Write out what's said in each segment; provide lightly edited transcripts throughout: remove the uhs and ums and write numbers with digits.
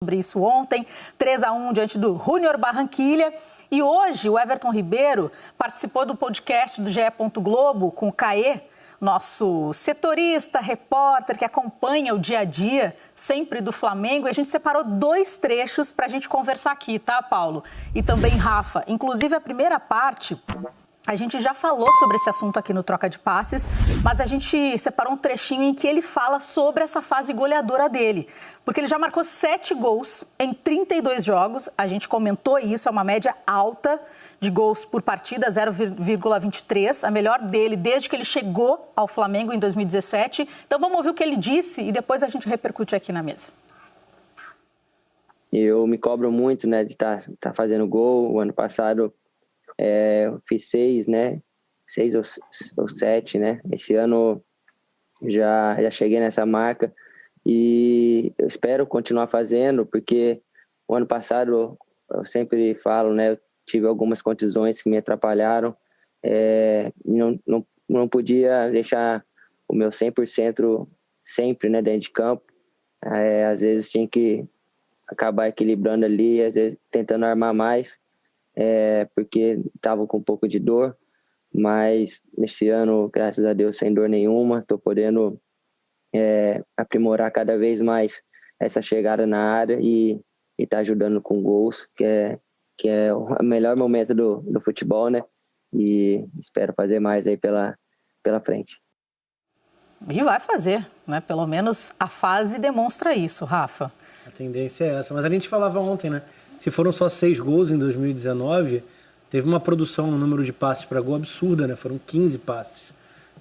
sobre isso ontem, 3-1 diante do Júnior Barranquilla. E hoje o Everton Ribeiro participou do podcast do GE. Globo com o Caê, nosso setorista, repórter que acompanha o dia a dia sempre do Flamengo. E a gente separou 2 trechos para a gente conversar aqui, tá, Paulo? E também Rafa. Inclusive a primeira parte... A gente já falou sobre esse assunto aqui no Troca de Passes, mas a gente separou um trechinho em que ele fala sobre essa fase goleadora dele. Porque ele já marcou 7 gols em 32 jogos, a gente comentou isso, é uma média alta de gols por partida, 0,23, a melhor dele desde que ele chegou ao Flamengo em 2017. Então vamos ouvir o que ele disse e depois a gente repercute aqui na mesa. Eu me cobro muito, né, de estar fazendo gol. O ano passado... eu fiz 6, né? 6 ou 7, né? Esse ano já cheguei nessa marca e eu espero continuar fazendo, porque o ano passado, eu sempre falo, né? Eu tive algumas contusões que me atrapalharam e não podia deixar o meu 100% sempre, né, dentro de campo. Às vezes tinha que acabar equilibrando ali, às vezes tentando armar mais. Porque estava com um pouco de dor, mas nesse ano, graças a Deus, sem dor nenhuma, estou podendo aprimorar cada vez mais essa chegada na área e tá ajudando com gols, que é o melhor momento do futebol, né? E espero fazer mais aí pela frente. E vai fazer, né? Pelo menos a fase demonstra isso, Rafa. A tendência é essa, mas a gente falava ontem, né? Se foram só 6 gols em 2019, teve uma produção no número de passes para gol absurda, né? Foram 15 passes.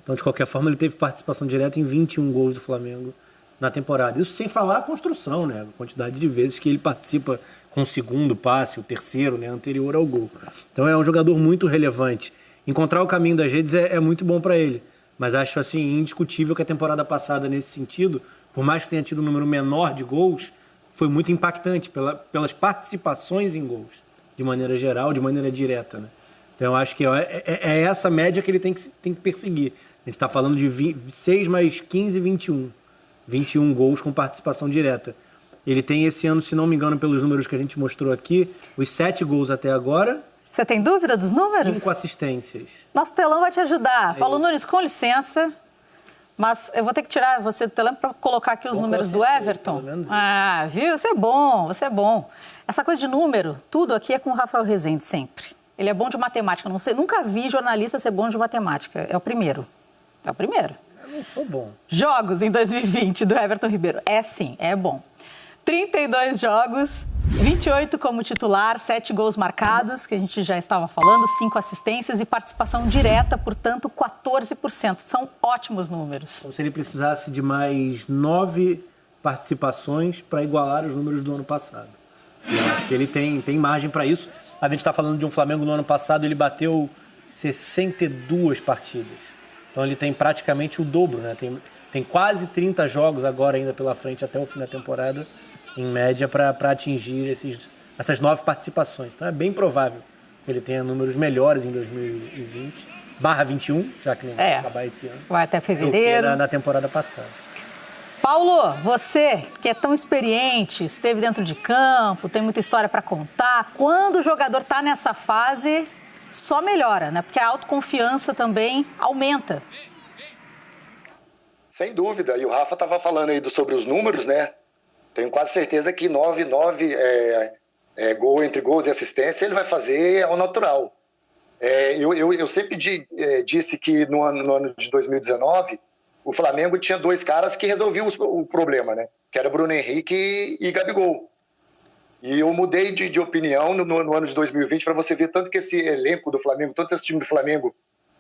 Então, de qualquer forma, ele teve participação direta em 21 gols do Flamengo na temporada. Isso sem falar a construção, né? A quantidade de vezes que ele participa com o segundo passe, o terceiro, né? Anterior ao gol. Então, é um jogador muito relevante. Encontrar o caminho das redes é muito bom para ele. Mas acho, assim, indiscutível que a temporada passada, nesse sentido, por mais que tenha tido um número menor de gols, foi muito impactante pelas participações em gols, de maneira geral, de maneira direta, né? Então, eu acho que é essa média que ele tem que perseguir. A gente está falando de 6 mais 15, 21. 21 gols com participação direta. Ele tem esse ano, se não me engano, pelos números que a gente mostrou aqui, os 7 gols até agora. Você tem dúvida dos números? 5 assistências. Nosso telão vai te ajudar. Paulo Nunes, com licença... Mas eu vou ter que tirar você do telão para colocar aqui os números do Everton. Ah, viu? Você é bom, você é bom. Essa coisa de número, tudo aqui é com o Rafael Rezende sempre. Ele é bom de matemática. Não sei, nunca vi jornalista ser bom de matemática. É o primeiro. É o primeiro. Eu não sou bom. Jogos em 2020 do Everton Ribeiro. É sim, é bom. 32 jogos, 28 como titular, 7 gols marcados, que a gente já estava falando, 5 assistências e participação direta, portanto, 14%. São ótimos números. Então, se ele precisasse de mais 9 participações para igualar os números do ano passado. Eu acho que ele tem margem para isso. A gente está falando de um Flamengo no ano passado, ele bateu 62 partidas. Então, ele tem praticamente o dobro, né? Tem quase 30 jogos agora ainda pela frente até o fim da temporada, em média, para atingir essas 9 participações. Então é bem provável que ele tenha números melhores em 2020/21, já que não vai acabar esse ano. Vai até fevereiro. Na temporada passada. Paulo, você que é tão experiente, esteve dentro de campo, tem muita história para contar. Quando o jogador está nessa fase, só melhora, né? Porque a autoconfiança também aumenta. Sem dúvida. E o Rafa estava falando aí sobre os números, né? Tenho quase certeza que 9 gol entre gols e assistência ele vai fazer ao natural. Eu sempre disse que no ano de 2019 o Flamengo tinha 2 caras que resolviam o problema, né? Que era Bruno Henrique e Gabigol. E eu mudei de opinião no ano de 2020 para você ver tanto que esse elenco do Flamengo, tanto esse time do Flamengo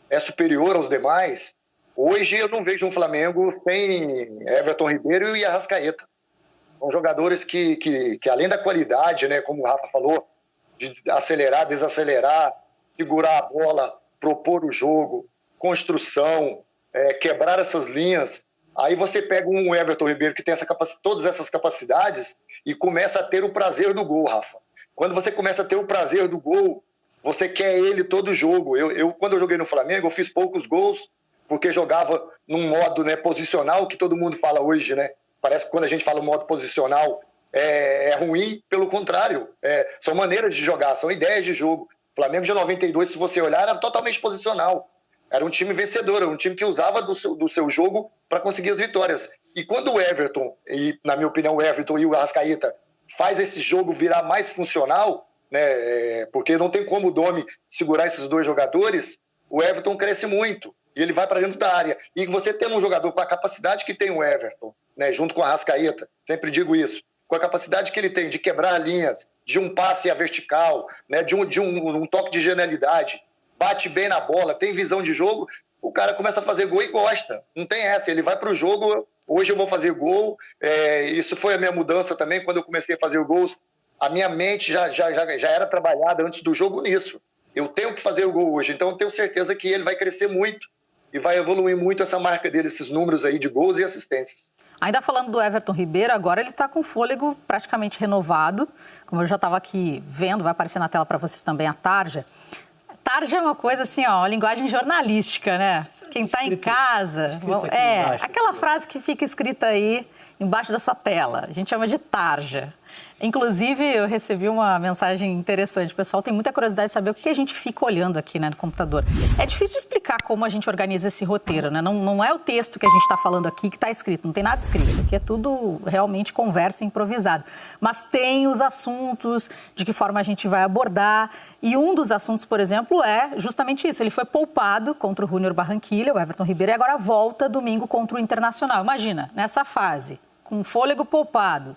é superior aos demais. Hoje eu não vejo um Flamengo sem Everton Ribeiro e Arrascaeta. São jogadores que além da qualidade, né, como o Rafa falou, de acelerar, desacelerar, segurar a bola, propor o jogo, construção, quebrar essas linhas. Aí você pega um Everton Ribeiro que tem todas essas capacidades e começa a ter o prazer do gol, Rafa. Quando você começa a ter o prazer do gol, você quer ele todo jogo. Quando eu joguei no Flamengo, eu fiz poucos gols, porque jogava num modo, né, posicional, que todo mundo fala hoje, né? Parece que quando a gente fala modo posicional, é ruim, pelo contrário. São maneiras de jogar, são ideias de jogo. O Flamengo de 92, se você olhar, era totalmente posicional. Era um time vencedor, era um time que usava do seu jogo para conseguir as vitórias. E quando o Everton, e na minha opinião o Everton e o Arrascaeta, faz esse jogo virar mais funcional, né, porque não tem como o Domi segurar esses dois jogadores, o Everton cresce muito e ele vai para dentro da área. E você tendo um jogador com a capacidade que tem o Everton, né, junto com o Arrascaeta, sempre digo isso, com a capacidade que ele tem de quebrar linhas, de um passe à vertical, né, de um toque de genialidade, bate bem na bola, tem visão de jogo, o cara começa a fazer gol e gosta. Não tem essa, ele vai para o jogo, hoje eu vou fazer gol. Isso foi a minha mudança também, quando eu comecei a fazer gols, a minha mente já era trabalhada antes do jogo nisso. Eu tenho que fazer o gol hoje, então eu tenho certeza que ele vai crescer muito e vai evoluir muito essa marca dele, esses números aí de gols e assistências. Ainda falando do Everton Ribeiro, agora ele está com fôlego praticamente renovado. Como eu já estava aqui vendo, vai aparecer na tela para vocês também a tarja. Tarja é uma coisa assim, ó, linguagem jornalística, né? Quem está em casa... aquela frase que fica escrita aí embaixo da sua tela. A gente chama de tarja. Inclusive, eu recebi uma mensagem interessante. O pessoal tem muita curiosidade de saber o que a gente fica olhando aqui, né, no computador. É difícil explicar como a gente organiza esse roteiro, né? Não é o texto que a gente está falando aqui que está escrito. Não tem nada escrito. Aqui é tudo realmente conversa improvisada. Mas tem os assuntos, de que forma a gente vai abordar. E um dos assuntos, por exemplo, é justamente isso. Ele foi poupado contra o Júnior Barranquilla, o Everton Ribeiro, e agora volta domingo contra o Internacional. Imagina, nessa fase, com fôlego poupado,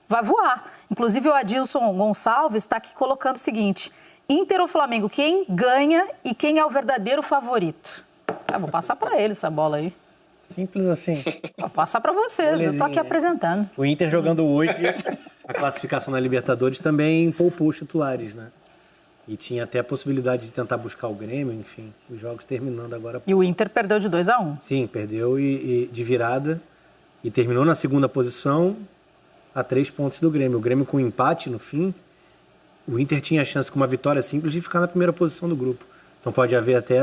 vai voar. Inclusive, o Adilson Gonçalves está aqui colocando o seguinte: Inter ou Flamengo, quem ganha e quem é o verdadeiro favorito? Vou passar para ele essa bola aí. Simples assim. Vou passar para vocês, eu estou aqui apresentando. O Inter jogando hoje, a classificação na Libertadores também poupou os titulares, né? E tinha até a possibilidade de tentar buscar o Grêmio, enfim, os jogos terminando agora. E o Inter perdeu de 2-1. Sim, perdeu e de virada e terminou na segunda posição, a 3 pontos do Grêmio. O Grêmio com empate no fim, o Inter tinha a chance com uma vitória simples de ficar na primeira posição do grupo. Então pode haver até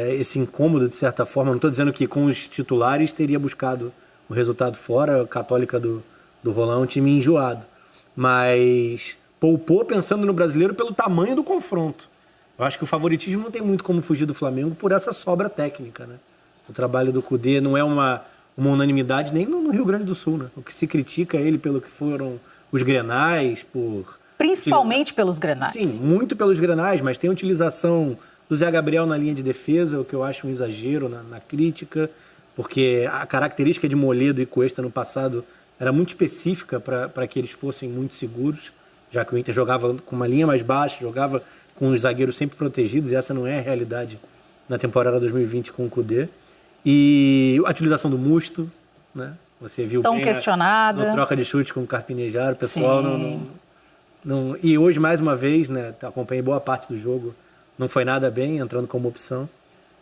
esse incômodo, de certa forma. Não estou dizendo que com os titulares teria buscado o resultado fora. A Católica do Rolão é um time enjoado. Mas poupou pensando no brasileiro pelo tamanho do confronto. Eu acho que o favoritismo não tem muito como fugir do Flamengo por essa sobra técnica, né? O trabalho do Kudê não é uma unanimidade nem no Rio Grande do Sul, né? O que se critica ele pelo que foram os grenais, principalmente pelos grenais. Sim, muito pelos grenais, mas tem a utilização do Zé Gabriel na linha de defesa, o que eu acho um exagero na crítica, porque a característica de Moledo e Cuesta no passado era muito específica para que eles fossem muito seguros, já que o Inter jogava com uma linha mais baixa, jogava com os zagueiros sempre protegidos, e essa não é a realidade na temporada 2020 com o Kudê. E a utilização do Musto, né? Você viu tão bem questionada. na troca de chute com o Carpinejar, o pessoal não... E hoje, mais uma vez, né, acompanhei boa parte do jogo, não foi nada bem, entrando como opção,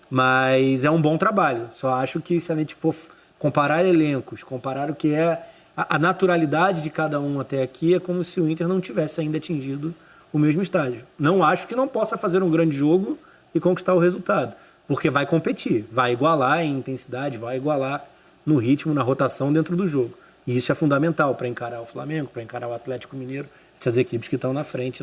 mas é um bom trabalho. Só acho que se a gente for comparar elencos, comparar o que é a naturalidade de cada um até aqui, é como se o Inter não tivesse ainda atingido o mesmo estágio. Não acho que não possa fazer um grande jogo e conquistar o resultado, porque vai competir, vai igualar em intensidade, vai igualar no ritmo, na rotação dentro do jogo. E isso é fundamental para encarar o Flamengo, para encarar o Atlético Mineiro, essas equipes que estão na frente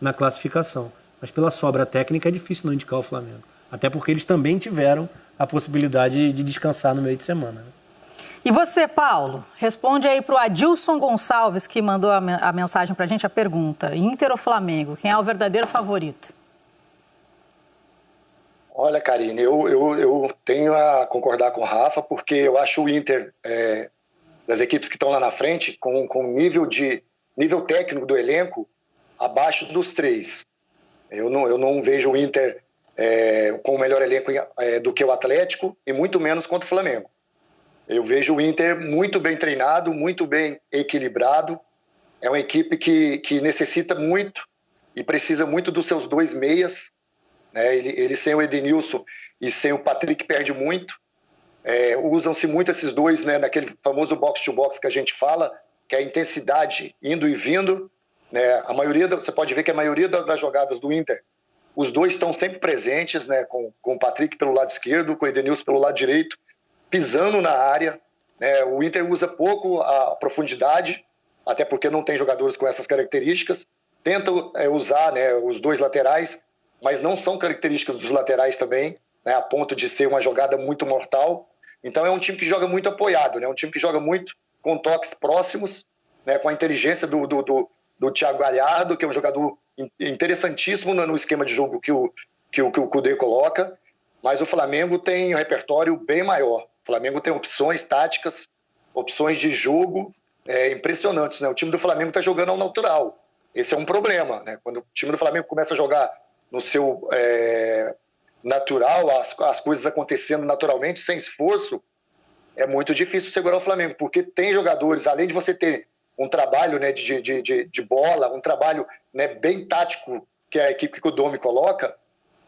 na classificação. Mas pela sobra técnica é difícil não indicar o Flamengo. Até porque eles também tiveram a possibilidade de descansar no meio de semana, né? E você, Paulo, responde aí para o Adilson Gonçalves, que mandou a mensagem para a gente, a pergunta: Inter ou Flamengo, quem é o verdadeiro favorito? Olha, Karine, eu tenho a concordar com o Rafa, porque eu acho o Inter, das equipes que estão lá na frente, com nível técnico do elenco, abaixo dos 3. Eu não vejo o Inter com o melhor elenco do que o Atlético, e muito menos contra o Flamengo. Eu vejo o Inter muito bem treinado, muito bem equilibrado. É uma equipe que necessita muito e precisa muito dos seus 2 meias. Ele sem o Edenilson e sem o Patrick perde muito. Usam-se muito esses dois, né, naquele famoso box-to-box que a gente fala, que é a intensidade indo e vindo. Né? Você pode ver que a maioria das jogadas do Inter, os dois estão sempre presentes, né, com o Patrick pelo lado esquerdo, com o Edenilson pelo lado direito, pisando na área. né? O Inter usa pouco a profundidade, até porque não tem jogadores com essas características. Tenta usar, né, os dois laterais, mas não são características dos laterais também, né, a ponto de ser uma jogada muito mortal. Então é um time que joga muito apoiado, né, um time que joga muito com toques próximos, né, com a inteligência do Thiago Galhardo, que é um jogador interessantíssimo no esquema de jogo que o Kudê coloca, mas o Flamengo tem um repertório bem maior. O Flamengo tem opções táticas, opções de jogo impressionantes, né? O time do Flamengo está jogando ao natural. Esse é um problema, né? Quando o time do Flamengo começa a jogar no seu natural, as coisas acontecendo naturalmente, sem esforço, é muito difícil segurar o Flamengo, porque tem jogadores, além de você ter um trabalho, né, de bola, um trabalho, né, bem tático que a equipe que o Domi coloca,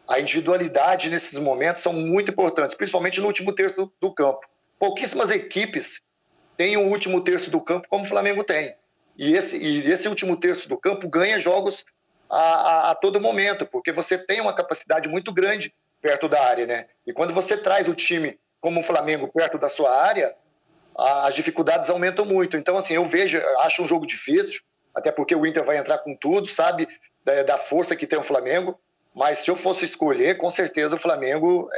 a individualidade nesses momentos são muito importantes, principalmente no último terço do campo. Pouquíssimas equipes têm o último terço do campo como o Flamengo tem. E esse último terço do campo ganha jogos a todo momento, porque você tem uma capacidade muito grande perto da área, né? E quando você traz o time como o Flamengo perto da sua área, as dificuldades aumentam muito. Então, assim, acho um jogo difícil, até porque o Inter vai entrar com tudo, sabe, da força que tem o Flamengo, mas se eu fosse escolher, com certeza o Flamengo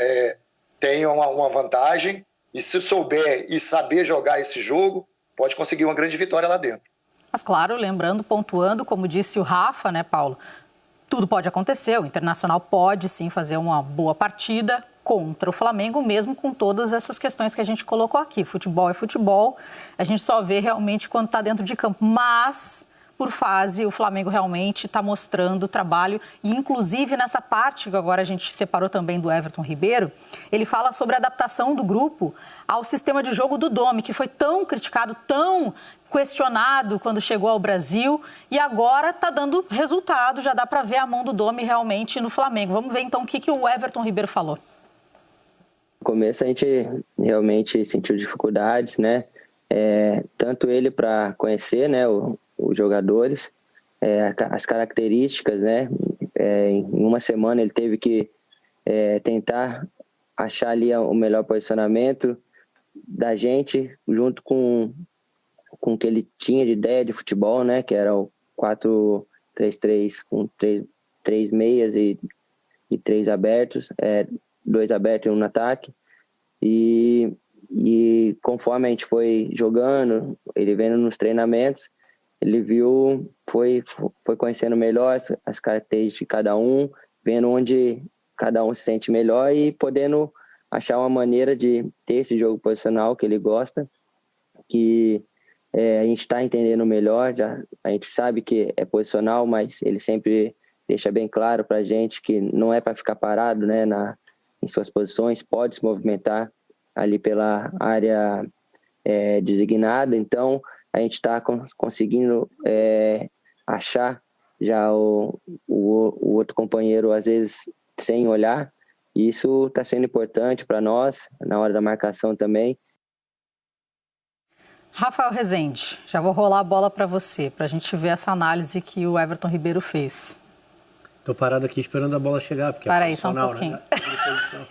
tem uma vantagem, e se souber e saber jogar esse jogo, pode conseguir uma grande vitória lá dentro. Mas claro, lembrando, pontuando, como disse o Rafa, né, Paulo, tudo pode acontecer, o Internacional pode sim fazer uma boa partida contra o Flamengo, mesmo com todas essas questões que a gente colocou aqui. Futebol é futebol, a gente só vê realmente quando está dentro de campo, mas por fase o Flamengo realmente está mostrando o trabalho e inclusive nessa parte que agora a gente separou também do Everton Ribeiro, ele fala sobre a adaptação do grupo ao sistema de jogo do Domi, que foi tão criticado, tão questionado quando chegou ao Brasil e agora está dando resultado, já dá para ver a mão do Domi realmente no Flamengo. Vamos ver então o que o Everton Ribeiro falou. No começo a gente realmente sentiu dificuldades, né? Tanto ele para conhecer, né, os jogadores, as características, né? Em uma semana ele teve que tentar achar ali o melhor posicionamento da gente, junto com o que ele tinha de ideia de futebol, né? Que era o 4-3-3 com 3 meias e 3 abertos, 2 abertos e 1 no ataque. E conforme a gente foi jogando, ele vendo nos treinamentos, ele viu, foi conhecendo melhor as características de cada um, vendo onde cada um se sente melhor e podendo achar uma maneira de ter esse jogo posicional que ele gosta, que a gente está entendendo melhor, a gente sabe que é posicional, mas ele sempre deixa bem claro para a gente que não é para ficar parado, né, em suas posições, pode se movimentar ali pela área designada. Então a gente está conseguindo achar já o outro companheiro, às vezes sem olhar, e isso está sendo importante para nós na hora da marcação também. Rafael Rezende, já vou rolar a bola para você, para a gente ver essa análise que o Everton Ribeiro fez. Estou parado aqui esperando a bola chegar, porque para é aí, só um pouquinho. Né?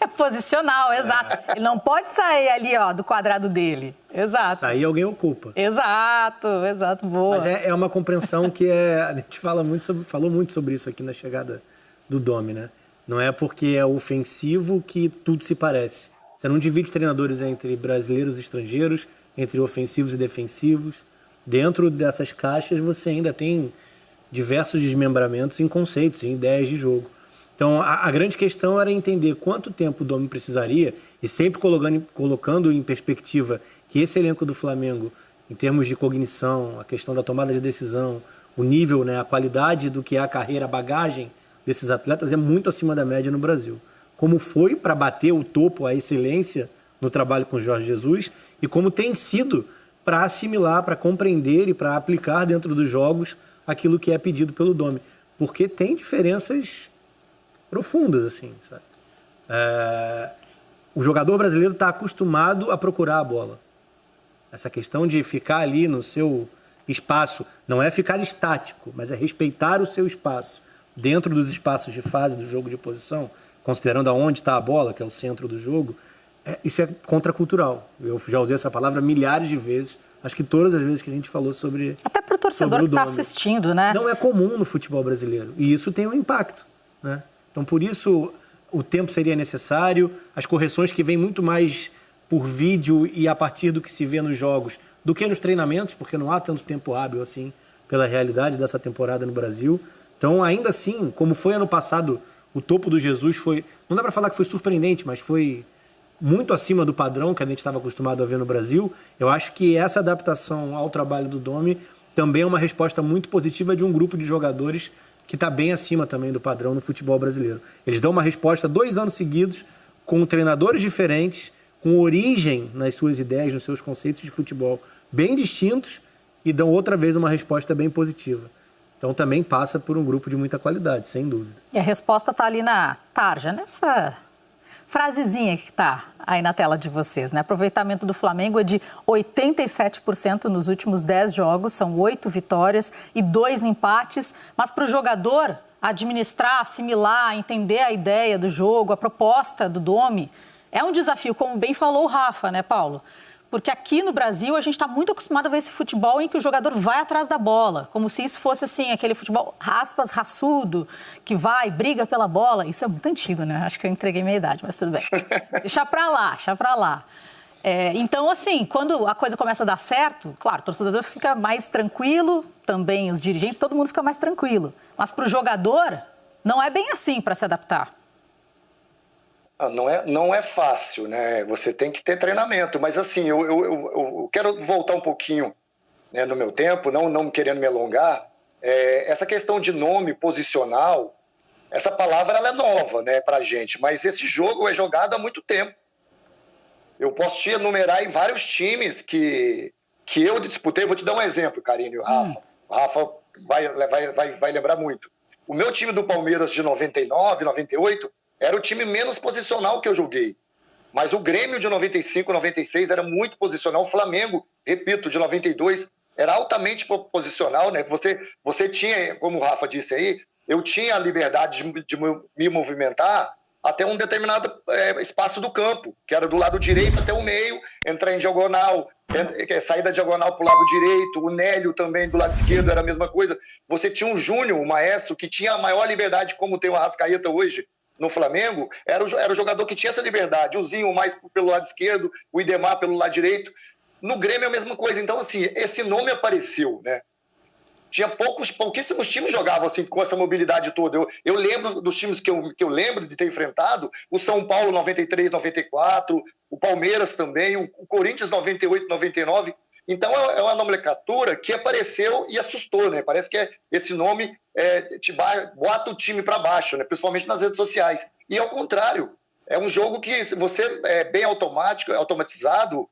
É posicional, exato. Ele não pode sair ali, ó, do quadrado dele. Exato. Sair alguém ocupa. Exato, boa. Mas é uma compreensão que a gente falou muito sobre isso aqui na chegada do Domi, né? Não é porque é ofensivo que tudo se parece. Você não divide treinadores entre brasileiros e estrangeiros, entre ofensivos e defensivos. Dentro dessas caixas você ainda tem diversos desmembramentos em conceitos, em ideias de jogo. Então, a grande questão era entender quanto tempo o Domi precisaria e sempre colocando em perspectiva que esse elenco do Flamengo, em termos de cognição, a questão da tomada de decisão, o nível, né, a qualidade do que é a carreira, a bagagem desses atletas é muito acima da média no Brasil. Como foi para bater o topo, a excelência no trabalho com o Jorge Jesus e como tem sido para assimilar, para compreender e para aplicar dentro dos jogos aquilo que é pedido pelo Domi. Porque tem diferenças profundas, assim, sabe? O jogador brasileiro está acostumado a procurar a bola. Essa questão de ficar ali no seu espaço, não é ficar estático, mas é respeitar o seu espaço. Dentro dos espaços de fase do jogo de posição, considerando aonde está a bola, que é o centro do jogo, Isso é contracultural. Eu já usei essa palavra milhares de vezes. Acho que todas as vezes que a gente falou sobre... Até para o torcedor que está assistindo, né? Não é comum no futebol brasileiro. E isso tem um impacto, né? Então, por isso, o tempo seria necessário. As correções que vêm muito mais por vídeo e a partir do que se vê nos jogos do que nos treinamentos, porque não há tanto tempo hábil assim pela realidade dessa temporada no Brasil. Então, ainda assim, como foi ano passado, o topo do Jesus foi... Não dá para falar que foi surpreendente, mas foi muito acima do padrão que a gente estava acostumado a ver no Brasil. Eu acho que essa adaptação ao trabalho do Domi também é uma resposta muito positiva de um grupo de jogadores que está bem acima também do padrão no futebol brasileiro. Eles dão uma resposta 2 anos seguidos, com treinadores diferentes, com origem nas suas ideias, nos seus conceitos de futebol bem distintos, e dão outra vez uma resposta bem positiva. Então também passa por um grupo de muita qualidade, sem dúvida. E a resposta está ali na tarja, nessa frasezinha que está aí na tela de vocês, né? Aproveitamento do Flamengo é de 87% nos últimos 10 jogos, são 8 vitórias e 2 empates, mas para o jogador administrar, assimilar, entender a ideia do jogo, a proposta do Domi, é um desafio, como bem falou o Rafa, né, Paulo? Porque aqui no Brasil a gente está muito acostumado a ver esse futebol em que o jogador vai atrás da bola, como se isso fosse assim, aquele futebol aspas, raçudo, que vai, briga pela bola. Isso é muito antigo, né? Acho que eu entreguei minha idade, mas tudo bem. Deixa pra lá. Então, assim, quando a coisa começa a dar certo, claro, o torcedor fica mais tranquilo, também os dirigentes, todo mundo fica mais tranquilo. Mas para o jogador, não é bem assim para se adaptar. Não é fácil, né? Você tem que ter treinamento, mas assim, eu quero voltar um pouquinho, né, no meu tempo, não querendo me alongar. Essa questão de nome posicional, essa palavra ela é nova, né, pra gente, mas esse jogo é jogado há muito tempo. Eu posso te enumerar aí vários times que eu disputei. Vou te dar um exemplo, Karine e o Rafa. O Rafa vai lembrar muito. O meu time do Palmeiras de 99, 98... era o time menos posicional que eu joguei. Mas o Grêmio de 95, 96 era muito posicional. O Flamengo, repito, de 92, era altamente posicional, né? Você tinha, como o Rafa disse aí, eu tinha a liberdade de me movimentar até um determinado espaço do campo, que era do lado direito até o meio, entrar em diagonal, sair da diagonal para o lado direito, o Nélio também do lado esquerdo era a mesma coisa. Você tinha um Júnior, o maestro, que tinha a maior liberdade, como tem o Arrascaeta hoje, no Flamengo, era o jogador que tinha essa liberdade. O Zinho mais pelo lado esquerdo, o Idemar pelo lado direito. No Grêmio é a mesma coisa. Então, assim, esse nome apareceu, né? Tinha pouquíssimos times jogavam assim, com essa mobilidade toda. Eu lembro dos times que eu lembro de ter enfrentado, o São Paulo 93, 94, o Palmeiras também, o Corinthians 98, 99. Então é uma nomenclatura que apareceu e assustou, né? Parece que esse nome bota o time para baixo, né? Principalmente nas redes sociais. E ao contrário, é um jogo que, se você é bem automatizado,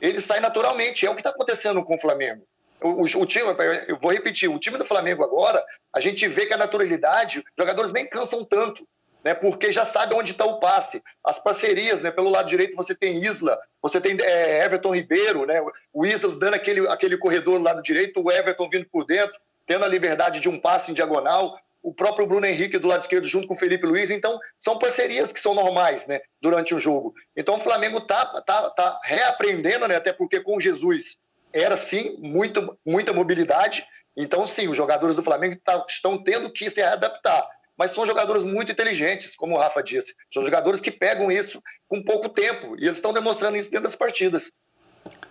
ele sai naturalmente. É o que está acontecendo com o Flamengo. O time, eu vou repetir, o time do Flamengo agora, a gente vê que a naturalidade, os jogadores nem cansam tanto, né, porque já sabe onde está o passe. As parcerias, né, pelo lado direito você tem Isla, você tem Everton Ribeiro, né, o Isla dando aquele corredor do lado direito, o Everton vindo por dentro, tendo a liberdade de um passe em diagonal, o próprio Bruno Henrique do lado esquerdo junto com o Felipe Luiz. Então, são parcerias que são normais, né, durante o jogo. Então, o Flamengo tá reaprendendo, né, até porque com o Jesus era, sim, muita mobilidade. Então, sim, os jogadores do Flamengo estão tendo que se adaptar. Mas são jogadores muito inteligentes, como o Rafa disse. São jogadores que pegam isso com pouco tempo. E eles estão demonstrando isso dentro das partidas.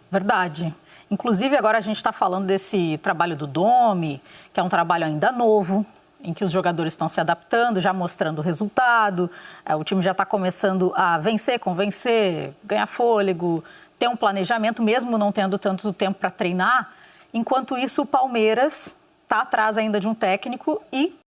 Verdade. Inclusive, agora a gente está falando desse trabalho do Domi, que é um trabalho ainda novo, em que os jogadores estão se adaptando, já mostrando o resultado. O time já está começando a vencer, convencer, ganhar fôlego, ter um planejamento, mesmo não tendo tanto tempo para treinar. Enquanto isso, o Palmeiras está atrás ainda de um técnico e